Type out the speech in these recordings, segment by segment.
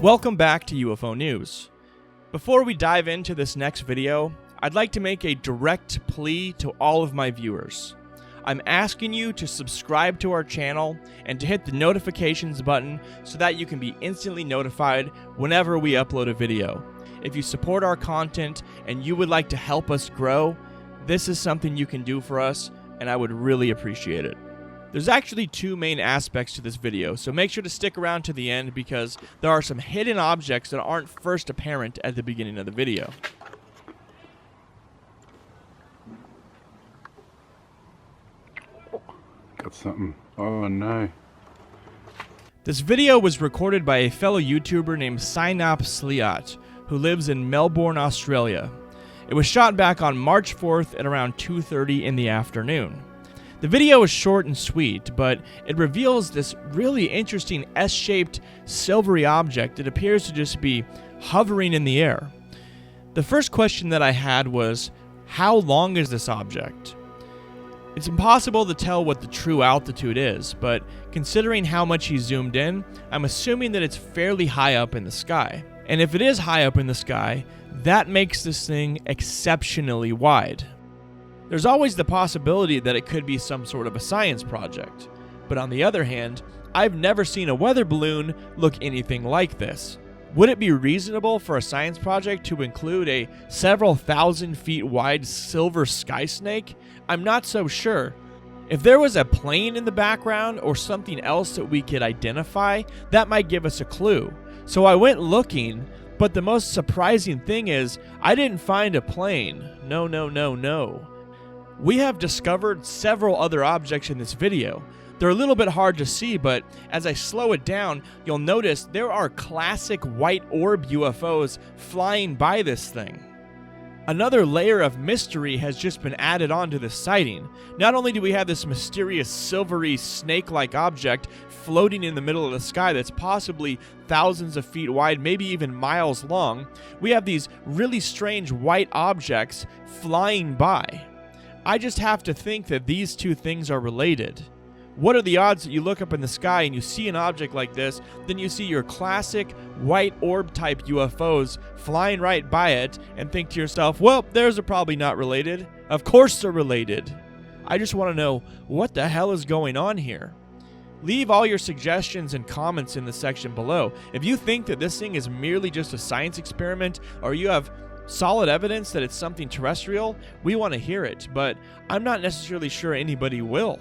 Welcome back to UFO News. Before we dive into this next video, I'd like to make a direct plea to all of my viewers. I'm asking you to subscribe to our channel and to hit the notifications button so that you can be instantly notified whenever we upload a video. If you support our content and you would like to help us grow, this is something you can do for us, and I would really appreciate it. There's actually two main aspects to this video, so make sure to stick around to the end because there are some hidden objects that aren't first apparent at the beginning of the video. Got something. Oh no. This video was recorded by a fellow YouTuber named Synop Sliat, who lives in Melbourne, Australia. It was shot back on March 4th at around 2:30 in the afternoon. The video is short and sweet, but it reveals this really interesting S-shaped silvery object that appears to just be hovering in the air. The first question that I had was, how long is this object? It's impossible to tell what the true altitude is, but considering how much he zoomed in, I'm assuming that it's fairly high up in the sky. And if it is high up in the sky, that makes this thing exceptionally wide. There's always the possibility that it could be some sort of a science project, but on the other hand, I've never seen a weather balloon look anything like this. Would it be reasonable for a science project to include a several thousand feet wide silver sky snake? I'm not so sure. If there was a plane in the background or something else that we could identify, that might give us a clue. So I went looking, but the most surprising thing is I didn't find a plane. No. We have discovered several other objects in this video. They're a little bit hard to see, but as I slow it down, you'll notice there are classic white orb UFOs flying by this thing. Another layer of mystery has just been added on to this sighting. Not only do we have this mysterious silvery snake-like object floating in the middle of the sky that's possibly thousands of feet wide, maybe even miles long, we have these really strange white objects flying by. I just have to think that these two things are related. What are the odds that you look up in the sky and you see an object like this, then you see your classic white orb type UFOs flying right by it and think to yourself, well, theirs are probably not related. Of course they're related. I just want to know what the hell is going on here. Leave all your suggestions and comments in the section below. If you think that this thing is merely just a science experiment or you have solid evidence that it's something terrestrial, we want to hear it, but I'm not necessarily sure anybody will.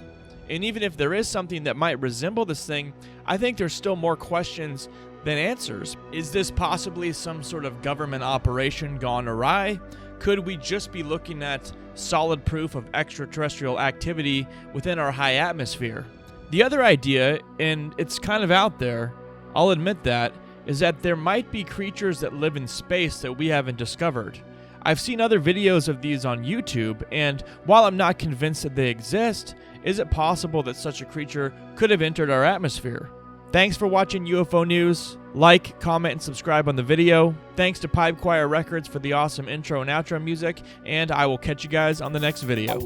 And even if there is something that might resemble this thing, I think there's still more questions than answers. Is this possibly some sort of government operation gone awry? Could we just be looking at solid proof of extraterrestrial activity within our high atmosphere? The other idea, and it's kind of out there, I'll admit that, is that there might be creatures that live in space that we haven't discovered. I've seen other videos of these on YouTube, and while I'm not convinced that they exist, is it possible that such a creature could have entered our atmosphere? Thanks for watching UFO News. Like, comment, and subscribe on the video. Thanks to Pipe Choir Records for the awesome intro and outro music, and I will catch you guys on the next video.